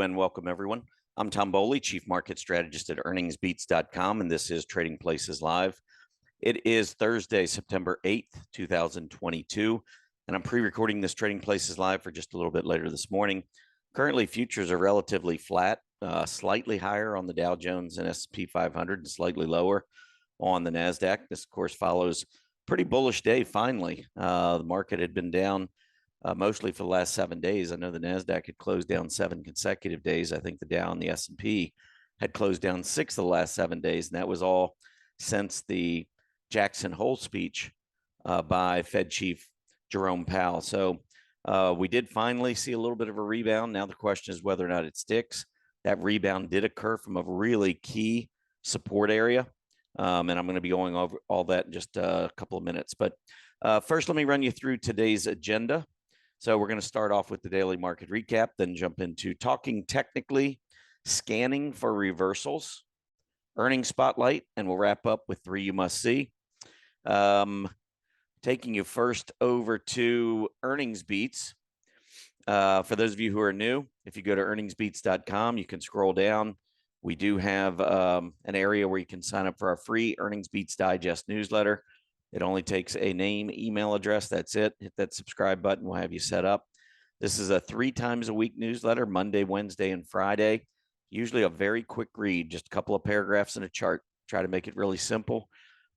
Hello and welcome, everyone. I'm Tom Bowley, Chief Market Strategist at earningsbeats.com, and this is Trading Places Live. It is Thursday, September 8th, 2022, and I'm pre-recording this Trading Places Live for just a little bit later this morning. Currently, futures are relatively flat, slightly higher on the Dow Jones and S&P 500, and slightly lower on the NASDAQ. This, of course, follows a pretty bullish day, finally. The market had been down mostly for the last 7 days. I know the NASDAQ had closed down 7 consecutive days. I think the Dow and the S&P had closed down 6 of the last 7 days, and that was all since the Jackson Hole speech by Fed Chief Jerome Powell. So we did finally see a little bit of a rebound. Now the question is whether or not it sticks. That rebound did occur from a really key support area, and I'm going to be going over all that in just a couple of minutes. But first, let me run you through today's agenda. So we're going to start off with the daily market recap, then jump into talking technically, scanning for reversals, earnings spotlight, and we'll wrap up with 3 you must see. Taking you first over to earnings beats. For those of you who are new, if you go to earningsbeats.com, you can scroll down. We do have an area where you can sign up for our free Earnings Beats Digest newsletter. It only takes a name, email address. That's it. Hit that subscribe button. We'll have you set up. This is a 3 times a week newsletter, Monday, Wednesday, and Friday. Usually a very quick read, just a couple of paragraphs and a chart. Try to make it really simple,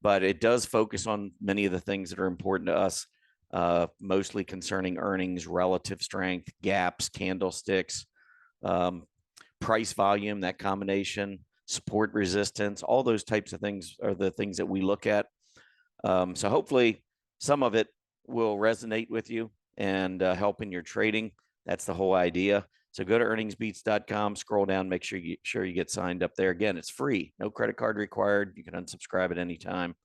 but it does focus on many of the things that are important to us, mostly concerning earnings, relative strength, gaps, candlesticks, price volume, that combination, support resistance, all those types of things are the things that we look at. So hopefully some of it will resonate with you and help in your trading. That's the whole idea. So go to earningsbeats.com, scroll down, make sure you get signed up there. Again, it's free, no credit card required. You can unsubscribe at any time.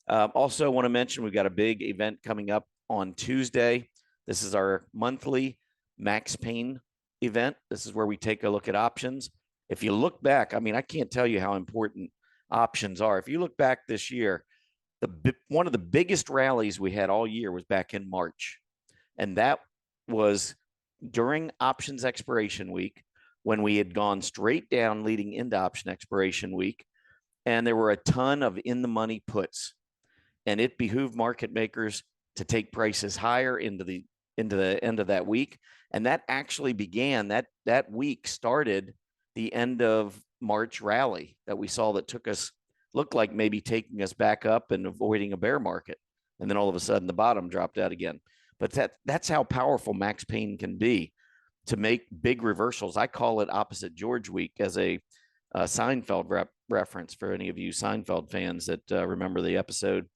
Also want to mention we've got a big event coming up on Tuesday. This is our monthly Max Pain event. This is where we take a look at options. If you look back, I mean, I can't tell you how important options are. If you look back this year, one of the biggest rallies we had all year was back in March. And that was during options expiration week when we had gone straight down leading into option expiration week. And there were a ton of in the money puts. And it behooved market makers to take prices higher into the end of that week. And that actually began, that week started the end of March rally that we saw that looked like maybe taking us back up and avoiding a bear market. And then all of a sudden the bottom dropped out again. But that's how powerful Max Pain can be to make big reversals. I call it opposite George week as a Seinfeld reference for any of you Seinfeld fans that remember the episode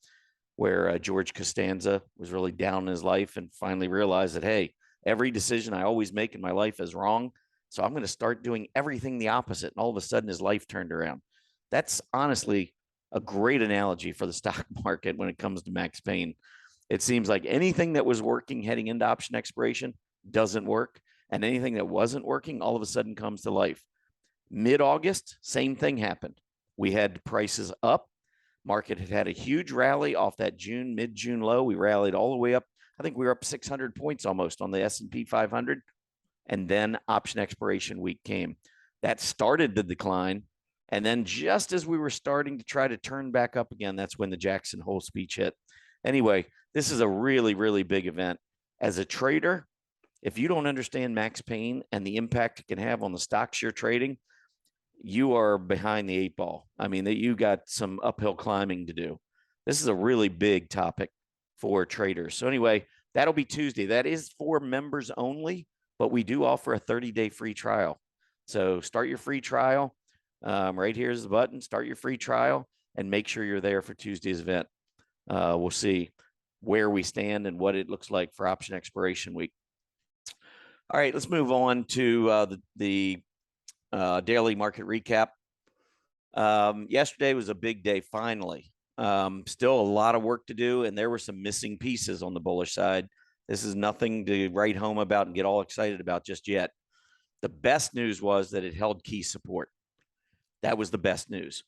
where George Costanza was really down in his life and finally realized that, hey, every decision I always make in my life is wrong. So I'm going to start doing everything the opposite. And all of a sudden his life turned around. That's honestly a great analogy for the stock market when it comes to Max Pain. It seems like anything that was working heading into option expiration doesn't work, and anything that wasn't working all of a sudden comes to life. Mid-August, same thing happened. We had prices up. Market had a huge rally off that mid-June low. We rallied all the way up. I think we were up 600 points almost on the S&P 500, and then option expiration week came. That started the decline. And then just as we were starting to try to turn back up again, that's when the Jackson Hole speech hit. Anyway, this is a really, really big event. As a trader, if you don't understand Max Pain and the impact it can have on the stocks you're trading, you are behind the 8 ball. I mean, you got some uphill climbing to do. This is a really big topic for traders. So anyway, that'll be Tuesday. That is for members only, but we do offer a 30-day free trial. So start your free trial. Right here's the button. Start your free trial and make sure you're there for Tuesday's event. We'll see where we stand and what it looks like for option expiration week. All right, let's move on to the daily market recap. Yesterday was a big day, finally. Still a lot of work to do, and there were some missing pieces on the bullish side. This is nothing to write home about and get all excited about just yet. The best news was that it held key support. That was the best news.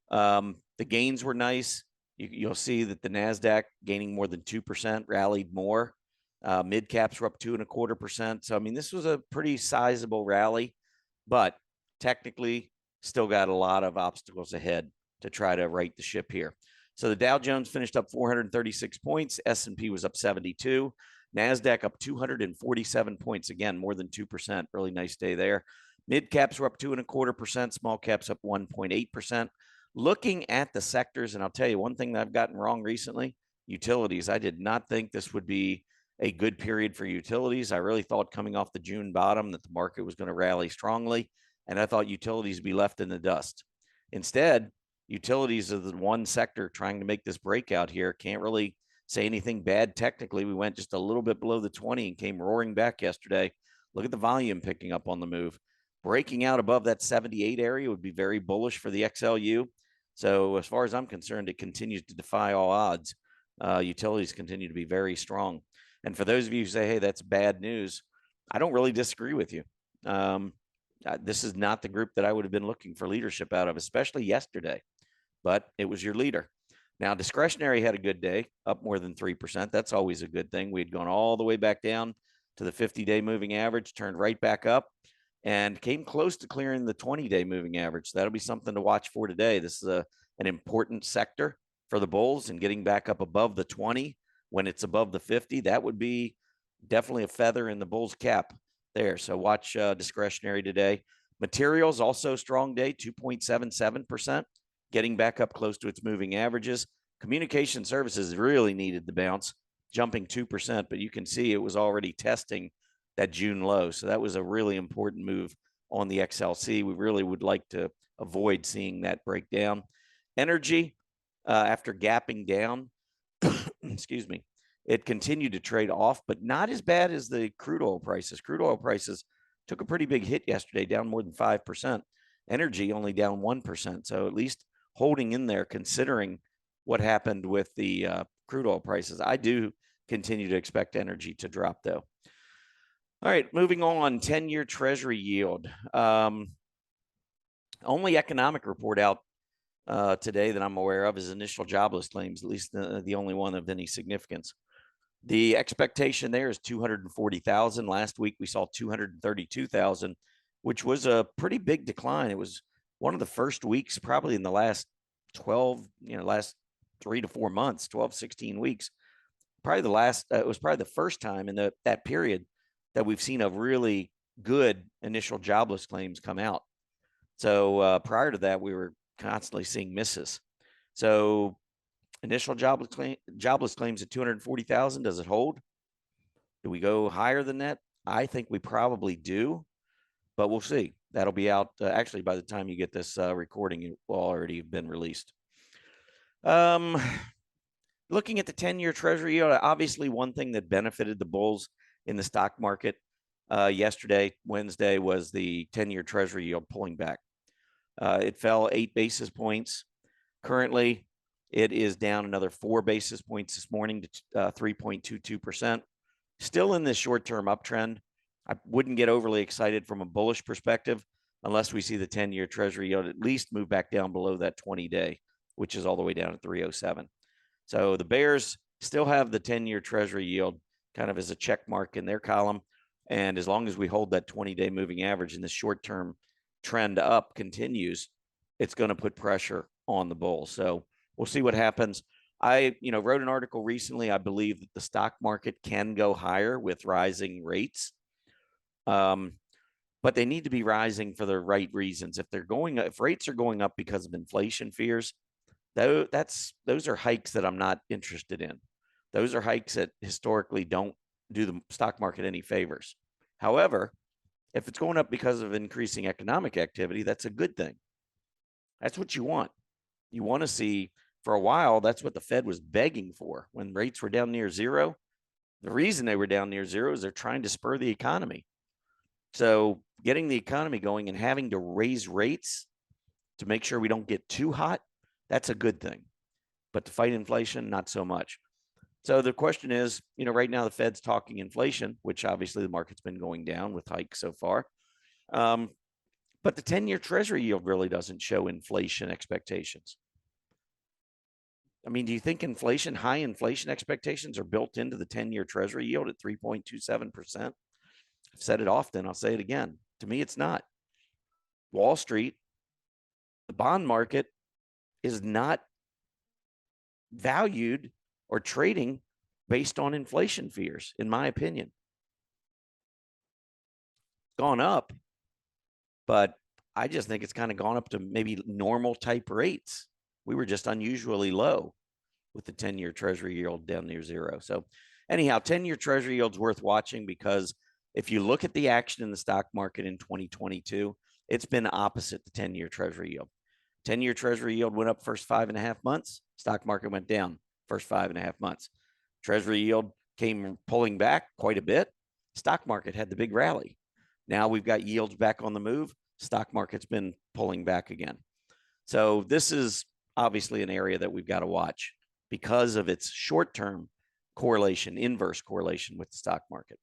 The gains were nice. You'll see that the NASDAQ gaining more than 2%, rallied more. Mid caps were up 2.25%. So, I mean, this was a pretty sizable rally. but technically still got a lot of obstacles ahead to try to right the ship here. So the Dow Jones finished up 436 points. S&P was up 72. NASDAQ up 247 points. Again, more than 2%. Really nice day there. Mid caps were up 2.25%. Small caps up 1.8%. Looking at the sectors, and I'll tell you one thing that I've gotten wrong recently, utilities. I did not think this would be a good period for utilities. I really thought coming off the June bottom that the market was going to rally strongly, and I thought utilities would be left in the dust. Instead, utilities are the one sector trying to make this breakout here. Can't really say anything bad technically. We went just a little bit below the 20 and came roaring back yesterday. Look at the volume picking up on the move. Breaking out above that 78 area would be very bullish for the XLU. So as far as I'm concerned, it continues to defy all odds. Utilities continue to be very strong. And for those of you who say, hey, that's bad news, I don't really disagree with you. This is not the group that I would have been looking for leadership out of, especially yesterday, but it was your leader. Now, discretionary had a good day, up more than 3%. That's always a good thing. We had gone all the way back down to the 50-day moving average, turned right back up, and came close to clearing the 20-day moving average. That'll be something to watch for today. This is an important sector for the bulls, and getting back up above the 20 when it's above the 50, that would be definitely a feather in the bull's cap there. So watch discretionary today. Materials also strong day, 2.77%, getting back up close to its moving averages. Communication services really needed the bounce, jumping 2%, but you can see it was already testing that June low. So that was a really important move on the XLC. We really would like to avoid seeing that break down. Energy, after gapping down, excuse me, it continued to trade off, but not as bad as the crude oil prices. Crude oil prices took a pretty big hit yesterday, down more than 5%. Energy only down 1%. So at least holding in there, considering what happened with the crude oil prices. I do continue to expect energy to drop, though. All right, moving on, 10-year Treasury yield. Only economic report out today that I'm aware of is initial jobless claims, at least the only one of any significance. The expectation there is 240,000. Last week we saw 232,000, which was a pretty big decline. It was one of the first weeks probably in the last 3 to 4 months, 12, 16 weeks. Probably the last, it was probably the first time in that period that we've seen a really good initial jobless claims come out. So prior to that, we were constantly seeing misses. So initial jobless claims at 240,000. Does it hold? Do we go higher than that? I think we probably do, but we'll see. That'll be out. Actually, by the time you get this recording, it will already have been released. Looking at the 10-year Treasury yield, obviously one thing that benefited the bulls in the stock market yesterday, Wednesday, was the 10-year Treasury yield pulling back. It fell 8 basis points. Currently, it is down another 4 basis points this morning to 3.22%. Still in this short-term uptrend. I wouldn't get overly excited from a bullish perspective unless we see the 10-year Treasury yield at least move back down below that 20-day, which is all the way down at 307. So the bears still have the 10-year Treasury yield kind of as a check mark in their column. And as long as we hold that 20-day moving average and the short-term trend up continues, it's going to put pressure on the bulls. So we'll see what happens. I wrote an article recently. I believe that the stock market can go higher with rising rates, but they need to be rising for the right reasons. If rates are going up because of inflation fears, those are hikes that I'm not interested in. Those are hikes that historically don't do the stock market any favors. However, if it's going up because of increasing economic activity, that's a good thing. That's what you want. You want to see, for a while, that's what the Fed was begging for when rates were down near zero. The reason they were down near zero is they're trying to spur the economy. So getting the economy going and having to raise rates to make sure we don't get too hot, that's a good thing. But to fight inflation, not so much. So the question is, right now the Fed's talking inflation, which obviously the market's been going down with hikes so far. But the 10-year Treasury yield really doesn't show inflation expectations. I mean, do you think high inflation expectations are built into the 10-year Treasury yield at 3.27%? I've said it often. I'll say it again. To me, it's not. Wall Street, the bond market is not valued or trading based on inflation fears, in my opinion. Gone up, but I just think it's kind of gone up to maybe normal type rates. We were just unusually low with the 10-year Treasury yield down near zero. So anyhow, 10-year Treasury yield's worth watching because if you look at the action in the stock market in 2022, it's been opposite the 10-year Treasury yield. 10-year Treasury yield went up first 5.5 months. Stock market went down first 5.5 months. Treasury yield came pulling back quite a bit. Stock market had the big rally. Now we've got yields back on the move. Stock market's been pulling back again. So this is obviously an area that we've got to watch because of its short-term correlation, inverse correlation with the stock market.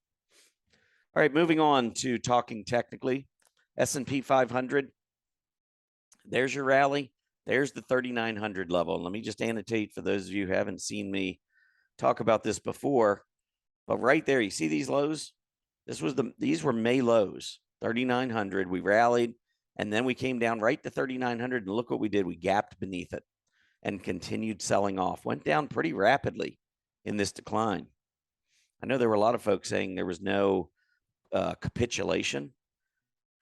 All right, moving on to talking technically. S&P 500, there's your rally. There's the 3,900 level. Let me just annotate for those of you who haven't seen me talk about this before. But right there, you see these lows? These were May lows, 3,900. We rallied, and then we came down right to 3,900, and look what we did. We gapped beneath it and continued selling off. Went down pretty rapidly in this decline. I know there were a lot of folks saying there was no capitulation.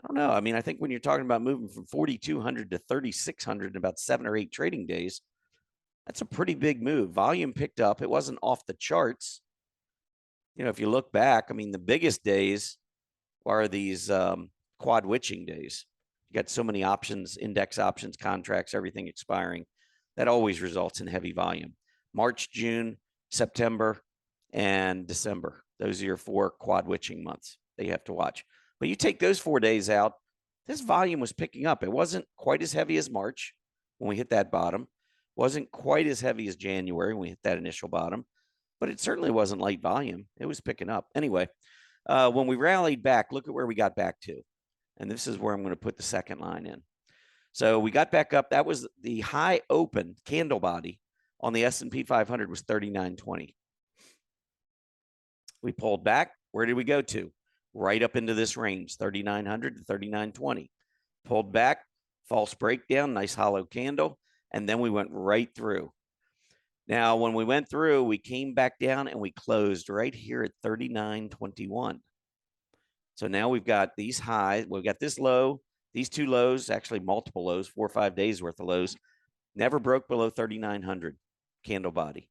I don't know. I mean, I think when you're talking about moving from 4,200 to 3,600 in about 7 or 8 trading days, that's a pretty big move. Volume picked up. It wasn't off the charts. You know, if you look back, I mean, the biggest days are these quad witching days. You got so many options, index options, contracts, everything expiring. That always results in heavy volume. March, June, September, and December. Those are your 4 quad witching months that you have to watch. But you take those 4 days out, this volume was picking up. It wasn't quite as heavy as March when we hit that bottom. Wasn't quite as heavy as January when we hit that initial bottom. But it certainly wasn't light volume. It was picking up. Anyway, when we rallied back, look at where we got back to. And this is where I'm going to put the second line in. So we got back up. That was the high open candle body on the S&P 500 was 39.20. We pulled back. Where did we go to? Right up into this range, 3,900 to 3,920. Pulled back, false breakdown, nice hollow candle, and then we went right through. Now, when we went through, we came back down and we closed right here at 39.21. So now we've got these highs. We've got this low, these 2 lows, actually multiple lows, 4 or 5 days worth of lows. Never broke below 3,900 candle body.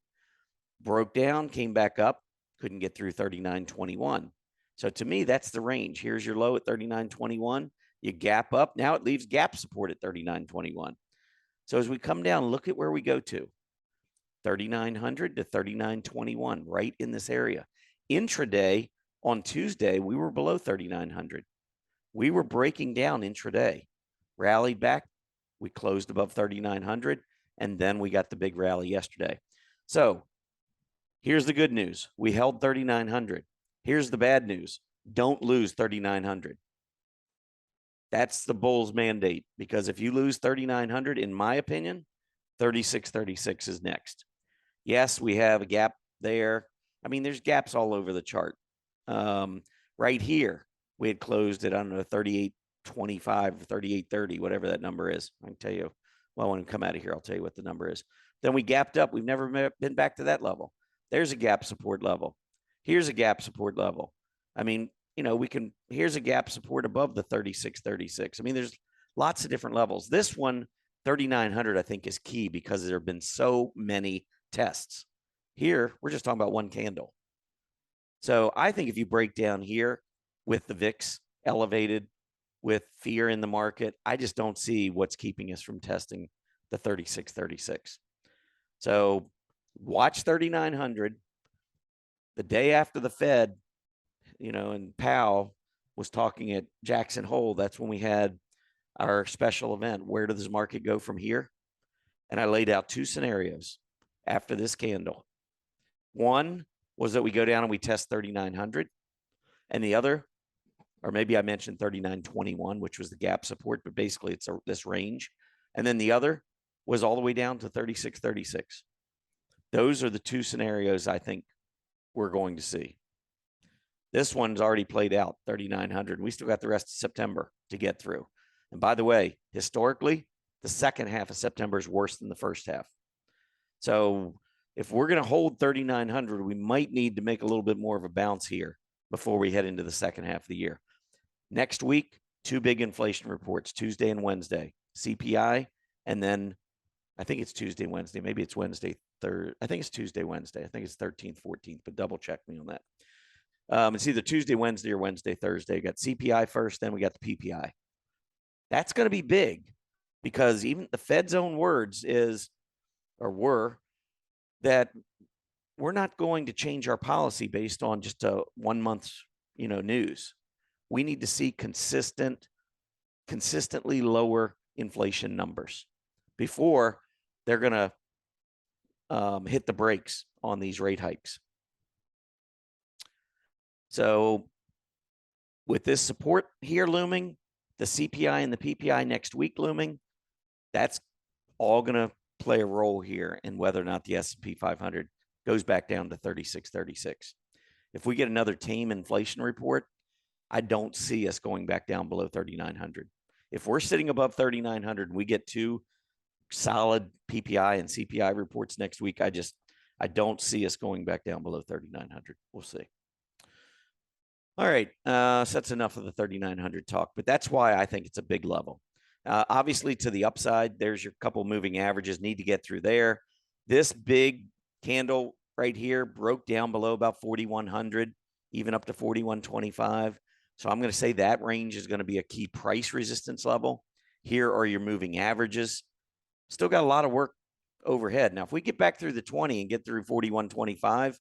Broke down, came back up, couldn't get through 39.21. So to me, that's the range. Here's your low at 39.21. You gap up. Now it leaves gap support at 39.21. So as we come down, look at where we go to. 3,900 to 39.21, right in this area. Intraday on Tuesday, we were below 3,900. We were breaking down intraday. Rallied back. We closed above 3,900, and then we got the big rally yesterday. So here's the good news. We held 3,900. Here's the bad news. Don't lose 3,900. That's the bull's mandate, because if you lose 3,900, in my opinion, 36.36 is next. Yes, we have a gap there. I mean, there's gaps all over the chart. Right here, we had closed at, I don't know, 38.25 or 38.30, whatever that number is. I can tell you, well, when we come out of here, I'll tell you what the number is. Then we gapped up. We've never been back to that level. There's a gap support level. Here's a gap support level. I mean, you know, here's a gap support above the 36.36. I mean, there's lots of different levels. This one, 3,900, I think is key because there have been so many tests. Here, we're just talking about one candle. So I think if you break down here with the VIX elevated, with fear in the market, I just don't see what's keeping us from testing the 36.36. So watch 3,900. The day after the Fed, you know, and Powell was talking at Jackson Hole, that's when we had our special event. Where does this market go from here? And I laid out 2 scenarios after this candle. One was that we go down and we test 3,900. And the other, or maybe I mentioned 39.21, which was the gap support, but basically it's this range. And then the other was all the way down to 36.36. Those are the 2 scenarios I think we're going to see. This one's already played out, 3,900. We still got the rest of September to get through. And by the way, historically, the second half of September is worse than the first half. So if we're going to hold 3,900, we might need to make a little bit more of a bounce here before we head into the second half of the year. Next week, two big inflation reports, Tuesday and Wednesday, CPI, and then I think it's Tuesday, Wednesday. Maybe it's Wednesday, third. I think it's Tuesday, Wednesday. I think it's 13th, 14th, but double check me on that. It's either Tuesday, Wednesday, or Wednesday, Thursday. We got CPI first, then we got the PPI. That's going to be big because even the Fed's own words were that we're not going to change our policy based on just a 1 month, news. We need to see consistently lower inflation numbers before they're going to hit the brakes on these rate hikes. So with this support here looming, the CPI and the PPI next week looming, that's all going to play a role here in whether or not the S&P 500 goes back down to 3636. If we get another tame inflation report, I don't see us going back down below 3,900. If we're sitting above 3,900 and we get two solid PPI and CPI reports next week, I don't see us going back down below 3,900. We'll see. All right, so that's enough of the 3,900 talk, but that's why I think it's a big level. Obviously, to the upside, there's your couple moving averages, need to get through there. This big candle right here broke down below about 4,100, even up to 4,125. So I'm going to say that range is going to be a key price resistance level. Here are your moving averages. Still got a lot of work overhead. Now, if we get back through the 20 and get through 4,125,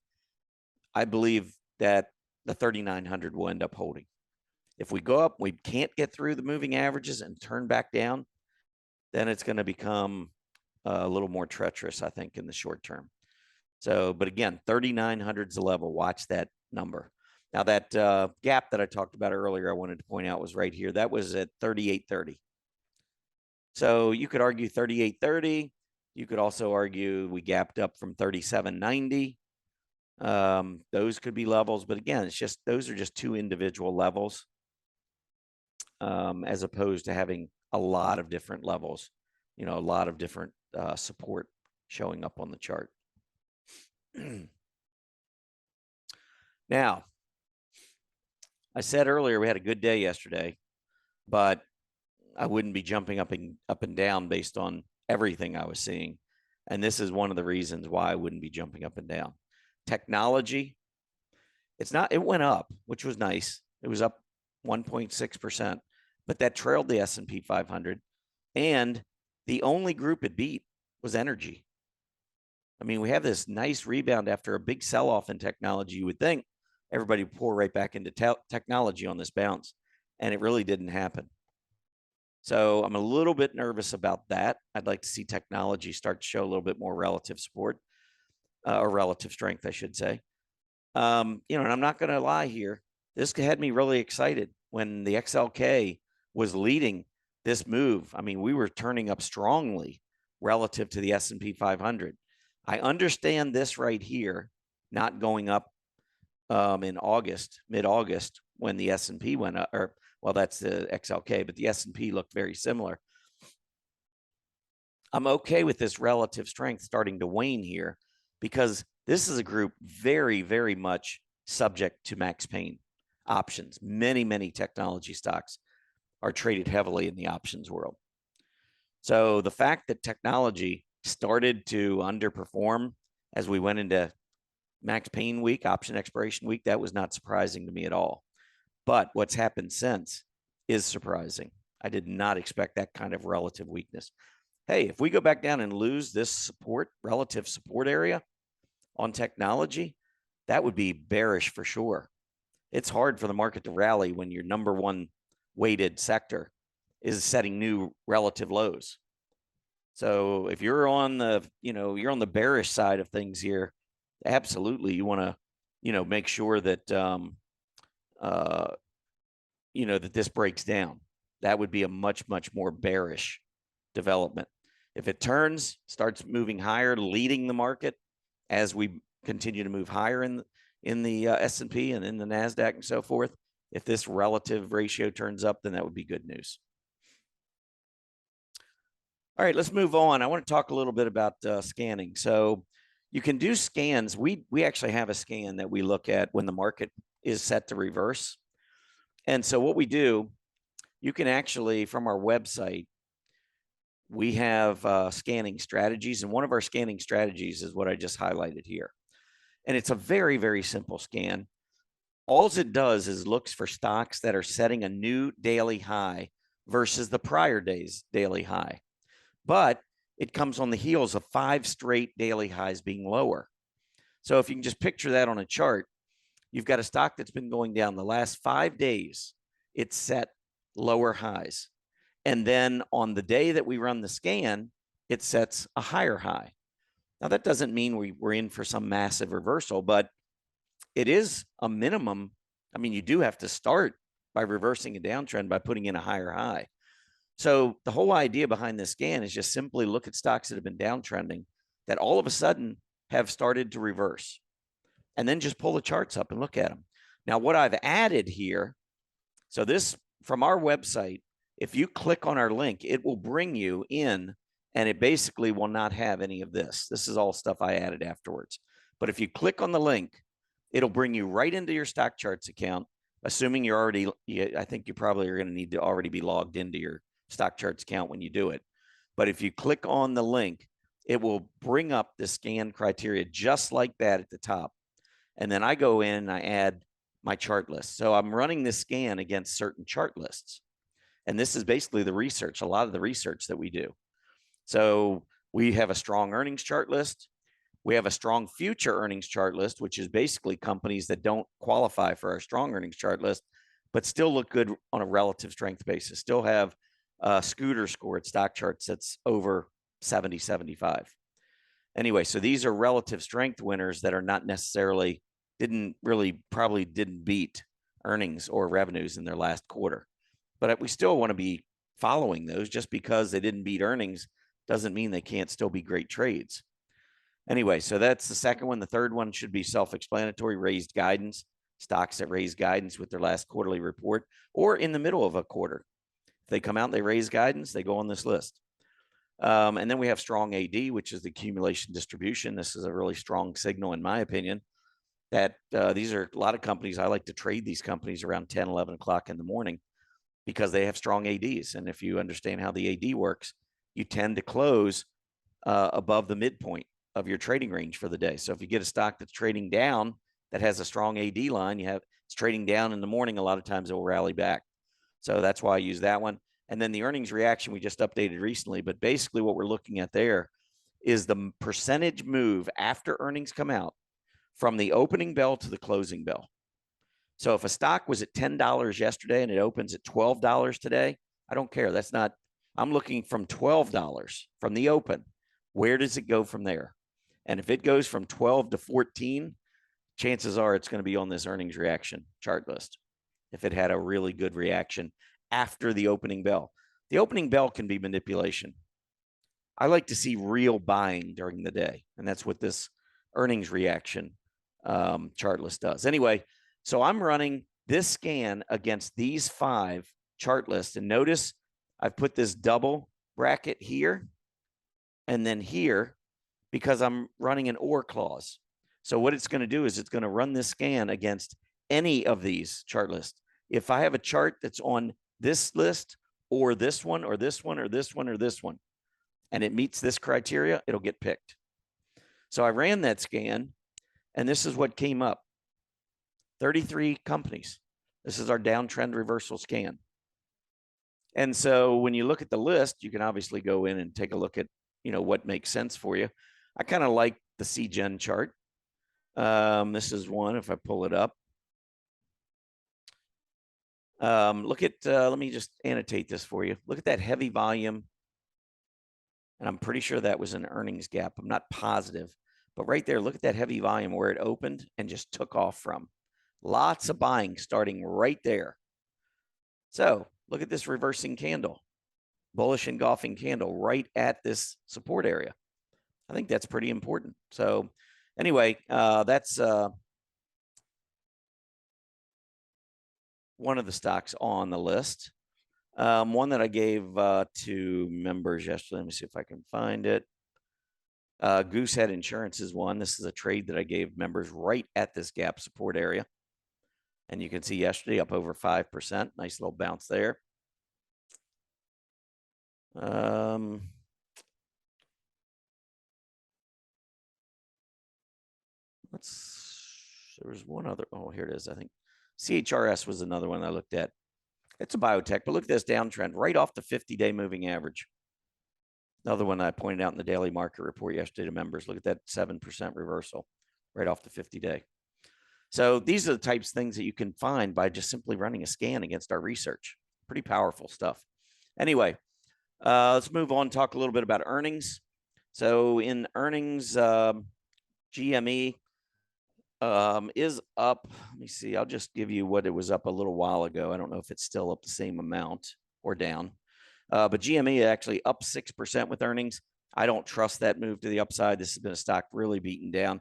I believe that the 3,900 will end up holding. If we go up, we can't get through the moving averages and turn back down, then it's going to become a little more treacherous, I think, in the short term. So, but again, 3,900 is the level. Watch that number. Now, that gap that I talked about earlier, I wanted to point out was right here. That was at 3,830. So you could argue 3,830. You could also argue we gapped up from 3,790. Those could be levels, but again, those are just two individual levels, as opposed to having a lot of different levels, a lot of different support showing up on the chart. Now, I said earlier we had a good day yesterday, but I wouldn't be jumping up and down based on everything I was seeing. And this is one of the reasons why I wouldn't be jumping up and down. Technology, it went up, which was nice. It was up 1.6%, but that trailed the S&P 500. And the only group it beat was energy. I mean, we have this nice rebound after a big sell-off in technology. You would think everybody would pour right back into technology on this bounce, and it really didn't happen. So I'm a little bit nervous about that. I'd like to see technology start to show a little bit more relative support, or relative strength, I should say. And I'm not going to lie here. This had me really excited when the XLK was leading this move. I mean, we were turning up strongly relative to the S&P 500. I understand this right here not going up in August, mid-August, when the S&P went up, that's the XLK, but the S&P looked very similar. I'm okay with this relative strength starting to wane here because this is a group very, very much subject to max pain options. Many, many technology stocks are traded heavily in the options world. So the fact that technology started to underperform as we went into max pain week, option expiration week, that was not surprising to me at all. But what's happened since is surprising. I did not expect that kind of relative weakness. Hey, if we go back down and lose this relative support area on technology, that would be bearish for sure. It's hard for the market to rally when your number one weighted sector is setting new relative lows. So if you're on the bearish side of things here, absolutely you want to, make sure that that this breaks down. That would be a much, much more bearish development. If it starts moving higher, leading the market as we continue to move higher in the S&P and in the NASDAQ and so forth, if this relative ratio turns up, then that would be good news. All right, let's move on. I want to talk a little bit about scanning. So you can do scans. We actually have a scan that we look at when the market is set to reverse. And so what we do, you can actually, from our website, we have scanning strategies. And one of our scanning strategies is what I just highlighted here. And it's a very, very simple scan. All it does is looks for stocks that are setting a new daily high versus the prior day's daily high. But it comes on the heels of 5 straight daily highs being lower. So if you can just picture that on a chart, you've got a stock that's been going down the last 5 days. It's set lower highs. And then on the day that we run the scan, it sets a higher high. Now, that doesn't mean we're in for some massive reversal, but it is a minimum. I mean, you do have to start by reversing a downtrend by putting in a higher high. So the whole idea behind this scan is just simply look at stocks that have been downtrending that all of a sudden have started to reverse, and then just pull the charts up and look at them. Now, what I've added here, so this from our website, if you click on our link, it will bring you in, and it basically will not have any of this. This is all stuff I added afterwards. But if you click on the link, it'll bring you right into your StockCharts account, assuming you're already, I think you probably are going to need to already be logged into your StockCharts account when you do it. But if you click on the link, it will bring up the scan criteria just like that at the top. And then I go in and I add my chart list. So I'm running this scan against certain chart lists. And this is basically the research, a lot of the research that we do. So we have a strong earnings chart list. We have a strong future earnings chart list, which is basically companies that don't qualify for our strong earnings chart list, but still look good on a relative strength basis, still have a scooter score at StockCharts that's over 70, 75. Anyway, so these are relative strength winners that are not necessarily, probably didn't beat earnings or revenues in their last quarter. But we still want to be following those. Just because they didn't beat earnings doesn't mean they can't still be great trades. Anyway, so that's the second one. The third one should be self-explanatory, raised guidance, stocks that raise guidance with their last quarterly report or in the middle of a quarter. If they come out and they raise guidance, they go on this list. And then we have strong AD, which is the accumulation distribution. This is a really strong signal, in my opinion, that these are a lot of companies. I like to trade these companies around 10, 11 o'clock in the morning because they have strong ADs. And if you understand how the AD works, you tend to close above the midpoint of your trading range for the day. So if you get a stock that's trading down that has a strong AD line, it's trading down in the morning, a lot of times it will rally back. So that's why I use that one. And then the earnings reaction we just updated recently. But basically what we're looking at there is the percentage move after earnings come out from the opening bell to the closing bell. So if a stock was at $10 yesterday and it opens at $12 today, I don't care. That's not, I'm looking from $12 from the open. Where does it go from there? And if it goes from 12 to 14, chances are it's going to be on this earnings reaction chart list. If it had a really good reaction after the opening bell. The opening bell can be manipulation. I like to see real buying during the day. And that's what this earnings reaction chart list does. Anyway, so I'm running this scan against these 5 chart lists. And notice I've put this double bracket here and then here because I'm running an OR clause. So what it's going to do is it's going to run this scan against any of these chart lists. If I have a chart that's on this list or this one or this one or this one or this one, and it meets this criteria, it'll get picked. So I ran that scan, and this is what came up. 33 companies. This is our downtrend reversal scan. And so when you look at the list, you can obviously go in and take a look at, what makes sense for you. I kind of like the CGen chart. This is one, if I pull it up. Look at, let me just annotate this for you. Look at that heavy volume. And I'm pretty sure that was an earnings gap. I'm not positive. But right there, look at that heavy volume where it opened and just took off from. Lots of buying starting right there. So look at this reversing candle, bullish engulfing candle right at this support area. I think that's pretty important. So anyway, that's one of the stocks on the list. One that I gave to members yesterday. Let me see if I can find it. Goosehead Insurance is one. This is a trade that I gave members right at this gap support area. And you can see yesterday up over 5%. Nice little bounce there. There was one other. Oh, here it is. I think CHRS was another one I looked at. It's a biotech, but look at this downtrend right off the 50-day moving average. Another one I pointed out in the daily market report yesterday to members. Look at that 7% reversal right off the 50-day. So these are the types of things that you can find by just simply running a scan against our research. Pretty powerful stuff. Anyway, let's move on and talk a little bit about earnings. So in earnings, GME is up. Let me see. I'll just give you what it was up a little while ago. I don't know if it's still up the same amount or down. But GME actually up 6% with earnings. I don't trust that move to the upside. This has been a stock really beaten down.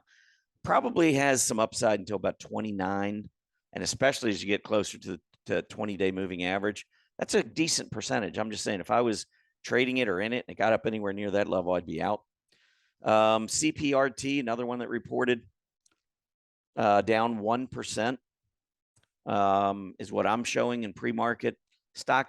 Probably has some upside until about 29. And especially as you get closer to the 20-day moving average, that's a decent percentage. I'm just saying if I was trading it or in it and it got up anywhere near that level, I'd be out. CPRT, another one that reported down 1%, is what I'm showing in pre-market. Stock,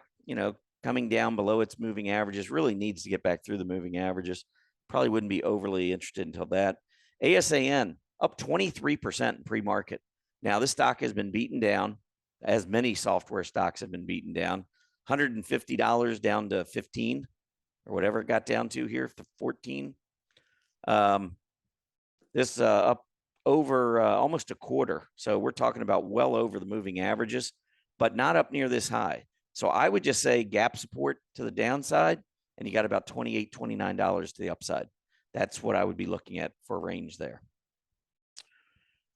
coming down below its moving averages, really needs to get back through the moving averages. Probably wouldn't be overly interested until that. ASAN up 23% in pre-market. Now, this stock has been beaten down, as many software stocks have been beaten down. $150 down to 15 or whatever it got down to here, to 14. This up over almost a quarter. So we're talking about well over the moving averages, but not up near this high. So I would just say gap support to the downside, and you got about $28, $29 to the upside. That's what I would be looking at for range there.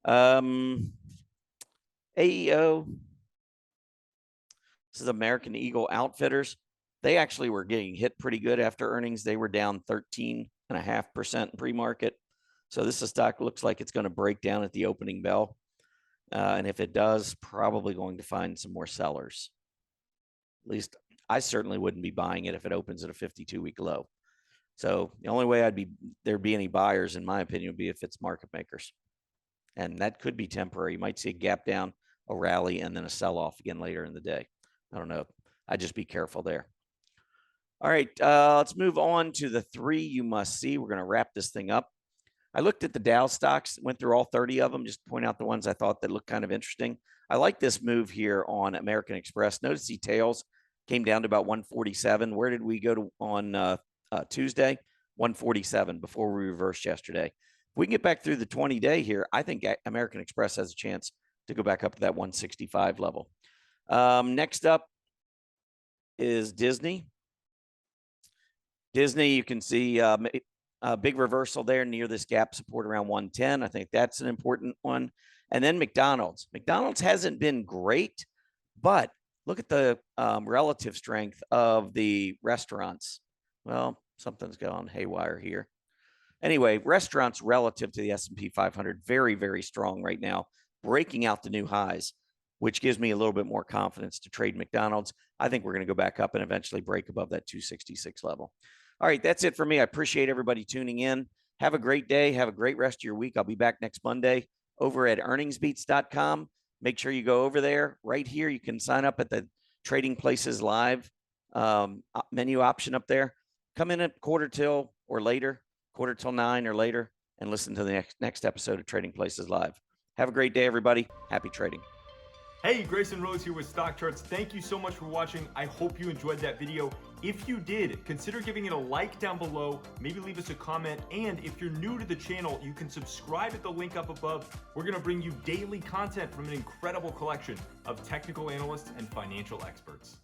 AEO. This is American Eagle Outfitters. They actually were getting hit pretty good after earnings. They were down 13.5% in pre-market. So this stock looks like it's going to break down at the opening bell. And if it does, probably going to find some more sellers. At least I certainly wouldn't be buying it if it opens at a 52-week low. So the only way there'd be any buyers, in my opinion, would be if it's market makers. And that could be temporary. You might see a gap down, a rally, and then a sell-off again later in the day. I don't know. I'd just be careful there. All right, let's move on to the 3 you must see. We're going to wrap this thing up. I looked at the Dow stocks, went through all 30 of them, just to point out the ones I thought that looked kind of interesting. I like this move here on American Express. Notice the tails came down to about 147. Where did we go to on Tuesday? 147 before we reversed yesterday. If we can get back through the 20-day here, I think American Express has a chance to go back up to that 165 level. Next up is Disney. Disney, you can see a big reversal there near this gap support around 110. I think that's an important one. And then McDonald's. McDonald's hasn't been great, but look at the relative strength of the restaurants. Well, something's gone haywire here. Anyway, restaurants relative to the S&P 500, very, very strong right now, breaking out the new highs, which gives me a little bit more confidence to trade McDonald's. I think we're going to go back up and eventually break above that 266 level. All right, that's it for me. I appreciate everybody tuning in. Have a great day. Have a great rest of your week. I'll be back next Monday over at earningsbeats.com. Make sure you go over there. Right here, you can sign up at the Trading Places Live menu option up there. Come in at quarter till or later, quarter till 9 or later, and listen to the next episode of Trading Places Live. Have a great day, everybody. Happy trading. Hey, Grayson Rose here with StockCharts. Thank you so much for watching. I hope you enjoyed that video. If you did, consider giving it a like down below, maybe leave us a comment, and if you're new to the channel, you can subscribe at the link up above. We're going to bring you daily content from an incredible collection of technical analysts and financial experts.